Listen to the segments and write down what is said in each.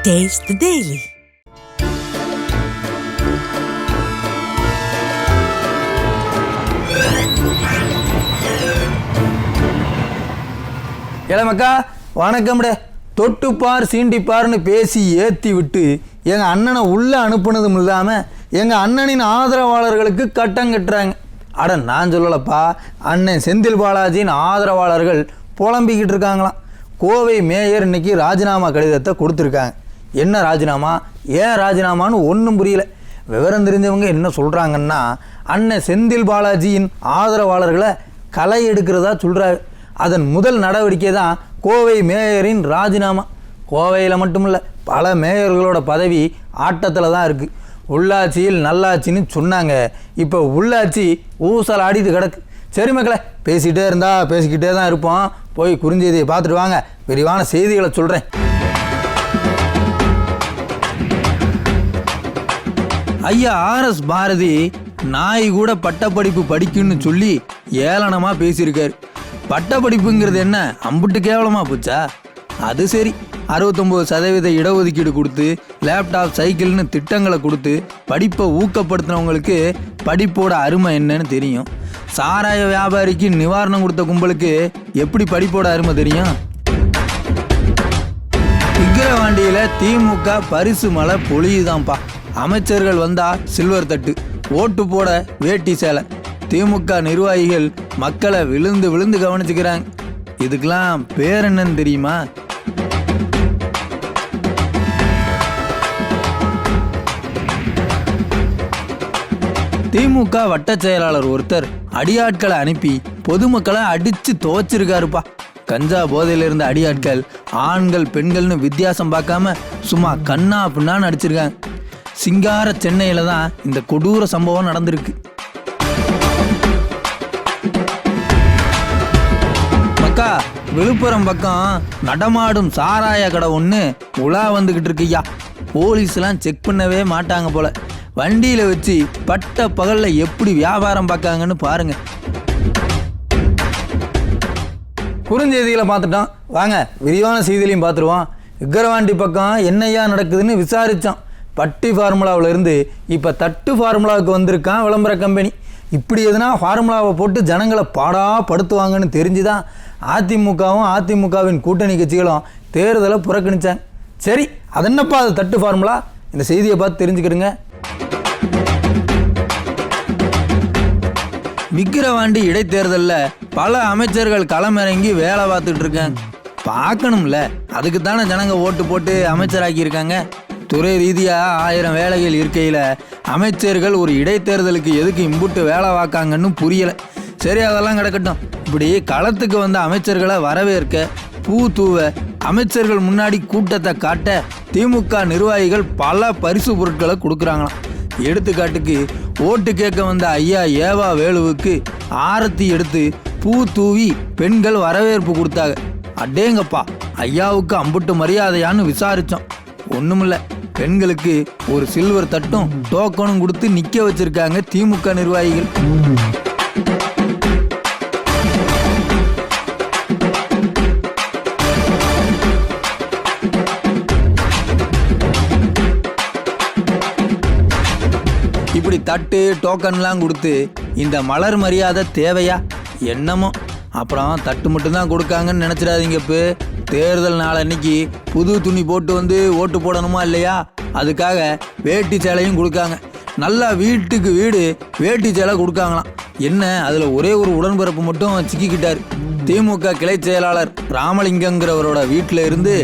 Taste the Daily. மக்கா வணக்கம்டே. தொட்டுப்பார் சீண்டிப்பார்னு பேசி ஏற்றி விட்டு எங்கள் அண்ணனை உள்ளே அனுப்புனதும் இல்லாமல் எங்கள் அண்ணனின் ஆதரவாளர்களுக்கு கட்டம் கட்டுறாங்க. அட நான் சொல்லலப்பா, அண்ணன் செந்தில் பாலாஜியின் ஆதரவாளர்கள் புலம்பிக்கிட்டு இருக்காங்களாம். கோவை மேயர் இன்னைக்கு ராஜினாமா கடிதத்தை கொடுத்துருக்காங்க. என்ன ராஜினாமா, ஏன் ராஜினாமான்னு ஒன்றும் புரியல. விவரம் தெரிஞ்சவங்க என்ன சொல்கிறாங்கன்னா, அண்ணன் செந்தில் பாலாஜியின் ஆதரவாளர்களை களை எடுக்கிறதா சொல்கிறாரு. அதன் முதல் நடவடிக்கை தான் கோவை மேயரின் ராஜினாமா. கோவையில் மட்டுமில்ல, பல மேயர்களோட பதவி ஆட்டத்தில் தான் இருக்குது. உள்ளாட்சியில் நல்லாட்சின்னு சொன்னாங்க, இப்போ உள்ளாட்சி ஊசல் ஆடிட்டு கிடக்கு. சரி மக்களே, பேசிக்கிட்டே தான் இருப்போம். போய் குறுஞ்செய்தியை பார்த்துட்டு வாங்க, விரிவான செய்திகளை சொல்கிறேன். ஐயா ஆர்எஸ் பாரதி நாய் கூட பட்டப்படிப்பு படிக்குன்னு சொல்லி ஏளனமாக பேசியிருக்காரு. பட்டப்படிப்புங்கிறது என்ன அம்புட்டு கேவலமாக போச்சா? அது சரி, 69% இடஒதுக்கீடு கொடுத்து லேப்டாப் சைக்கிள்னு திட்டங்களை கொடுத்து படிப்பை ஊக்கப்படுத்தினவங்களுக்கு படிப்போட அருமை என்னன்னு தெரியும். சாராய வியாபாரிக்கு நிவாரணம் கொடுத்த கும்பலுக்கு எப்படி படிப்போட அருமை தெரியும்? விக்கிரவாண்டியில் திமுக பரிசு மழை பொழியுதான்ப்பா. அமைச்சர்கள் வந்தா சில்வர் தட்டு, ஓட்டு போட வேட்டி சேலை. திமுக நிர்வாகிகள் மக்களை விழுந்து விழுந்து கவனிச்சுக்கிறாங்க. இதுக்கெல்லாம் பேர் என்னன்னு தெரியுமா? திமுக வட்ட செயலாளர் ஒருத்தர் அடியாட்களை அனுப்பி பொதுமக்களை அடிச்சு துவச்சிருக்காருப்பா. கஞ்சா போதையில இருந்த அடியாட்கள் ஆண்கள் பெண்கள்னு வித்தியாசம் பார்க்காம சும்மா கண்ணா பின்னான்னு அடிச்சிருக்காங்க. சிங்கார சென்னையில தான் இந்த கொடூர சம்பவம் நடந்திருக்கு. மக்கா, விழுப்புரம் பக்கம் நடமாடும் சாராய கடை ஒன்று உலா வந்துகிட்டு இருக்குய்யா. போலீஸ்லாம் செக் பண்ணவே மாட்டாங்க போல. வண்டியில் வச்சு பட்ட பகலில் எப்படி வியாபாரம் பார்க்காங்கன்னு பாருங்க. குறுஞ்செய்திகளை பார்த்துட்டோம், வாங்க விரிவான செய்திகளையும் பார்த்துருவோம். விக்கிரவாண்டி பக்கம் என்னையா நடக்குதுன்னு விசாரித்தோம். பட்டி ஃபார்முலாவில் இருந்து இப்போ தட்டு ஃபார்முலாவுக்கு வந்திருக்கான் விளம்பர கம்பெனி. இப்படி எதுனா ஃபார்முலாவை போட்டு ஜனங்களை பாடாப்படுத்துவாங்கன்னு தெரிஞ்சுதான் அதிமுகவும் அதிமுகவின் கூட்டணி கட்சிகளும் தேர்தலை புறக்கணித்தாங்க. சரி, அது என்னப்பா அது தட்டு ஃபார்முலா? இந்த செய்தியை பார்த்து தெரிஞ்சுக்கிடுங்க. விக்கிரவாண்டி இடைத்தேர்தலில் பல அமைச்சர்கள் களமிறங்கி வேலை பார்த்துட்டு இருக்காங்க. பார்க்கணும்ல, அதுக்கு தானே ஜனங்க ஓட்டு போட்டு அமைச்சராக்கியிருக்காங்க. துறை ரீதியாக 1000 வேலைகள் இருக்கையில் அமைச்சர்கள் ஒரு இடைத்தேர்தலுக்கு எதுக்கு இம்புட்டு வேலை பார்க்காங்கன்னு புரியலை. சரி, அதெல்லாம் கிடக்கட்டும். இப்படி களத்துக்கு வந்த அமைச்சர்களை வரவேற்க, பூ தூவ, அமைச்சர்கள் முன்னாடி கூட்டத்தை காட்ட திமுக நிர்வாகிகள் பல பரிசு பொருட்களை கொடுக்குறாங்களாம். எடுத்துக்காட்டுக்கு, ஓட்டு கேட்க வந்த ஐயா ஏவா வேலுவுக்கு ஆரத்தி எடுத்து பூ தூவி பெண்கள் வரவேற்பு கொடுத்தாங்க. அடேங்கப்பா, ஐயாவுக்கு அம்புட்டு மரியாதையான்னு விசாரித்தோம். ஒன்றுமில்ல, பெண்களுக்கு ஒரு சில்வர் தட்டும் டோக்கனும் கொடுத்து நிற்க வச்சிருக்காங்க திமுக நிர்வாகிகள். இப்படி தட்டு டோக்கன்லாம் கொடுத்து இந்த மலர் மரியாதை தேவையா? என்னமோ. அப்புறம் தட்டு மட்டும்தான் கொடுக்காங்கன்னு நினச்சிடாதீங்க. இப்போ தேர்தல் நாள் அன்னைக்கு புது துணி போட்டு வந்து ஓட்டு போடணுமா இல்லையா? அதுக்காக வேட்டி சேலையும் கொடுக்காங்க. நல்லா வீட்டுக்கு வீடு வேட்டி சேலை கொடுக்காங்களாம். என்ன, அதில் ஒரே ஒரு உடன்பிறப்பு மட்டும் சிக்கிக்கிட்டார். திமுக கிளை செயலாளர் ராமலிங்கங்கிறவரோட வீட்டில் இருந்து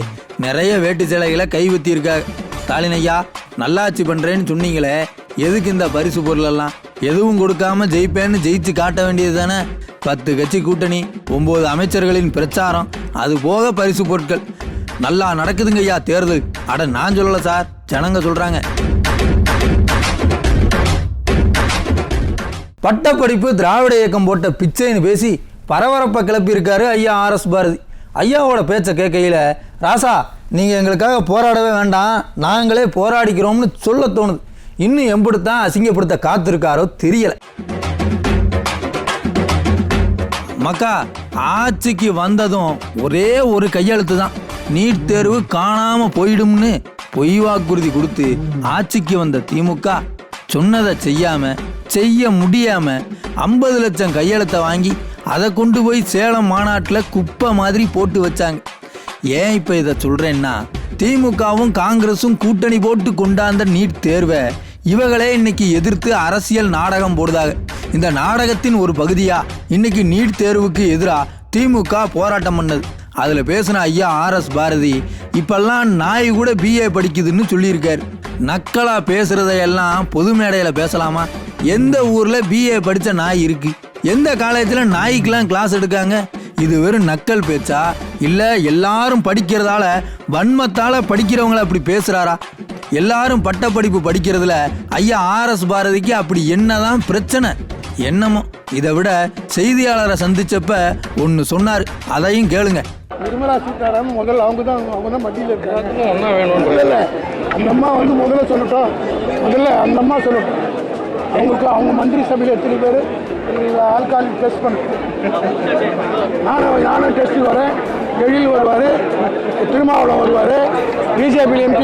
நிறைய வேட்டி சேலைகளை கைவத்தியிருக்காங்க. ஸ்டாலின் ஐயா, நல்லாட்சி பண்ணுறேன்னு சொன்னீங்களே, எதுக்கு இந்த பரிசு பொருளெல்லாம்? எதுவும் கொடுக்காம ஜெயிப்பேன்னு ஜெயிச்சு காட்ட வேண்டியது தானே. 10 கட்சி கூட்டணி, 9 அமைச்சர்களின் பிரச்சாரம், அது போக பரிசு பொருட்கள். நல்லா நடக்குதுங்க ஐயா தேர்தல். அட நான் சொல்லல சார், ஜனங்க சொல்றாங்க. பட்டப்படிப்பு திராவிட இயக்கம் போட்ட பிச்சைன்னு பேசி பரபரப்பை கிளப்பி இருக்காரு ஐயா ஆர்எஸ் பாரதி. ஐயாவோட பேச்சை கேட்கையில், ராசா நீங்கள் எங்களுக்காக போராடவே வேண்டாம், நாங்களே போராடிக்கிறோம்னு சொல்ல தோணுது. இன்னும் எம்படுத்தான் அசிங்கப்படுத்த காத்திருக்காரோ தெரியல. மக்கா, ஆட்சிக்கு வந்ததும் ஒரே ஒரு கையெழுத்து தான், நீட் தேர்வு காணாம போயிடும்னு பொய் வாக்குறுதி கொடுத்து ஆட்சிக்கு வந்த திமுக சொன்னதை செய்ய முடியாம 50 லட்சம் கையெழுத்தை வாங்கி அதை கொண்டு போய் சேலம் மாநாட்டில் குப்பை மாதிரி போட்டு வச்சாங்க. ஏன் இப்போ இதை சொல்றேன்னா, திமுகவும் காங்கிரஸும் கூட்டணி போட்டு கொண்டாந்த நீட் தேர்வை இவங்களே இன்னைக்கு எதிர்த்து அரசியல் நாடகம் போடுதாங்க. இந்த நாடகத்தின் ஒரு பகுதியா இன்னைக்கு நீட் தேர்வுக்கு எதிராக திமுக போராட்டம் பண்ணது. அதில் பேசின ஐயா RS பாரதி இப்பெல்லாம் நாய் கூட BA படிக்குதுன்னு சொல்லியிருக்காரு. நக்கலா பேசுறதையெல்லாம் பொது மேடையில் பேசலாமா? எந்த ஊரில் BA படித்த நாய் இருக்கு? எந்த காலேஜில் நாய்க்கெல்லாம் கிளாஸ் எடுக்காங்க? இது வெறும் நக்கல் பேச்சா? இல்லை எல்லாரும் படிக்கிறதால வன்மத்தால் படிக்கிறவங்கள அப்படி பேசுகிறாரா? எல்லாரும் பட்டப்படிப்பு படிக்கிறதுல ஐயா RS பாரதிக்கு அப்படி என்னதான் பிரச்சனை? என்னமோ. இதை விட செய்தியாளரை சந்திச்சப்ப ஒன்று சொன்னார், அதையும் கேளுங்க. நிர்மலா சீதாராமன் முதல்ல அவங்க தான் மத்தியில் இருக்காங்க. அந்த அம்மா முதல்ல சொல்லட்டும். அந்த அம்மா சொல்லட்டும். அவங்க மந்திரி சபையில் எத்தனை பேர் ஆல்காலிக் டெஸ்ட் பண்ணுறேன். நானும் டெஸ்ட்டு வரேன். எழில் வருவார், திருமாவளம் வருவார், பிஜேபி MP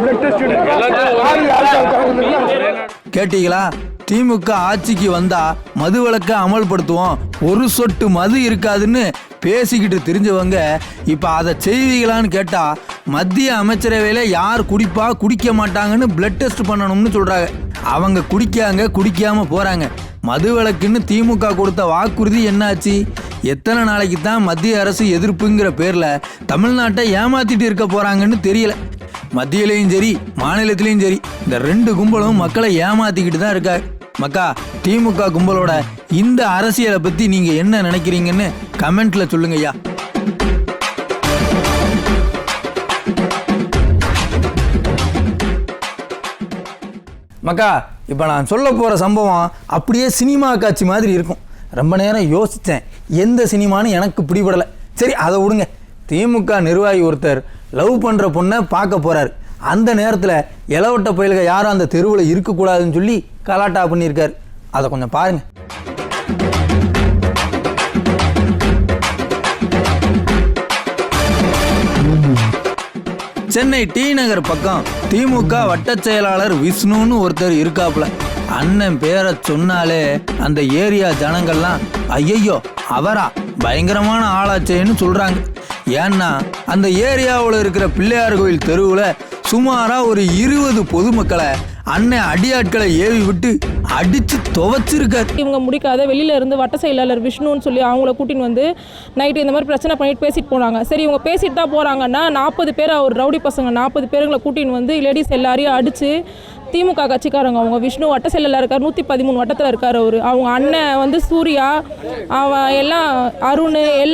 பிளட் டெஸ்ட். கேட்டீங்களா? திமுக ஆட்சிக்கு வந்தா மது விலக்கை அமல்படுத்துவோம், ஒரு சொட்டு மது இருக்காதுன்னு பேசிக்கிட்டு தெரிஞ்சவங்க இப்போ அதை செய்வீங்களான்னு கேட்டா, மத்திய அமைச்சரவையில் யார் குடிக்க மாட்டாங்கன்னு பிளட் டெஸ்ட் பண்ணணும்னு சொல்றாங்க. அவங்க குடிக்காம போறாங்க. மது விலக்குன்னு திமுக கொடுத்த வாக்குறுதி என்னாச்சு? எத்தனை நாளைக்கு தான் மத்திய அரசு எதிர்ப்புங்கிற பேர்ல தமிழ்நாட்டை ஏமாத்திட்டு இருக்க போறாங்கன்னு தெரியல. மத்தியிலையும் சரி மாநிலத்திலையும் சரி இந்த 2 கும்பலும் மக்களை ஏமாத்திக்கிட்டு தான் இருக்காங்க. மக்கா, திமுக கும்பலோட இந்த அரசியலை பத்தி நீங்க என்ன நினைக்கிறீங்கன்னு கமெண்ட்ல சொல்லுங்க ஐயா. மக்கா, இப்போ நான் சொல்ல போகிற சம்பவம் அப்படியே சினிமா காட்சி மாதிரி இருக்கும். ரொம்ப நேரம் யோசித்தேன், எந்த சினிமான்னு எனக்கு பிடிபடலை. சரி, அதை விடுங்க. திமுக நிர்வாகி ஒருத்தர் லவ் பண்ணுற பொண்ணை பார்க்க போகிறார். அந்த நேரத்தில் இளவட்ட பயல்க யாரும் அந்த தெருவில் இருக்கக்கூடாதுன்னு சொல்லி கலாட்டா பண்ணியிருக்காரு. அதை கொஞ்சம் பாருங்கள். சென்னை டி நகர் பக்கம் திமுக வட்டச் செயலாளர் விஷ்ணுன்னு ஒருத்தர் இருக்காப்புல. அண்ணன் பேரை சொன்னாலே அந்த ஏரியா ஜனங்கள்லாம் ஐயையோ அவரா பயங்கரமான ஆளாச்சேன்னு சொல்றாங்க. ஏன்னா அந்த ஏரியாவில் இருக்கிற பிள்ளையார் கோயில் தெருவில் சுமாரா ஒரு 20 பொதுமக்களை அண்ணன் அடியாட்களை ஏவி விட்டு அடிச்சு துவைச்சிருக்காரு. இவங்க முடிக்காத வெளியில இருந்து வட்ட செயலாளர் விஷ்ணுன்னு சொல்லி அவங்கள கூட்டின்னு வந்து நைட்டு இந்த மாதிரி பிரச்சனை பண்ணிட்டு பேசிட்டு போனாங்க. சரி, இவங்க பேசிட்டு தான் போறாங்கன்னா 40 பேர் அவர் ரவுடி பசங்க 40 பேருங்களை கூட்டின்னு வந்து லேடிஸ் எல்லாரையும் அடிச்சு, திமுக கட்சிக்காரங்க அவங்க விஷ்ணு வட்ட செயலாளர் இருக்கார், 113 வட்டத்தில் இருக்கார் அவர். அவங்க அண்ணன் சூர்யா, அவன் எல்லாம் அருண் எல்லாம்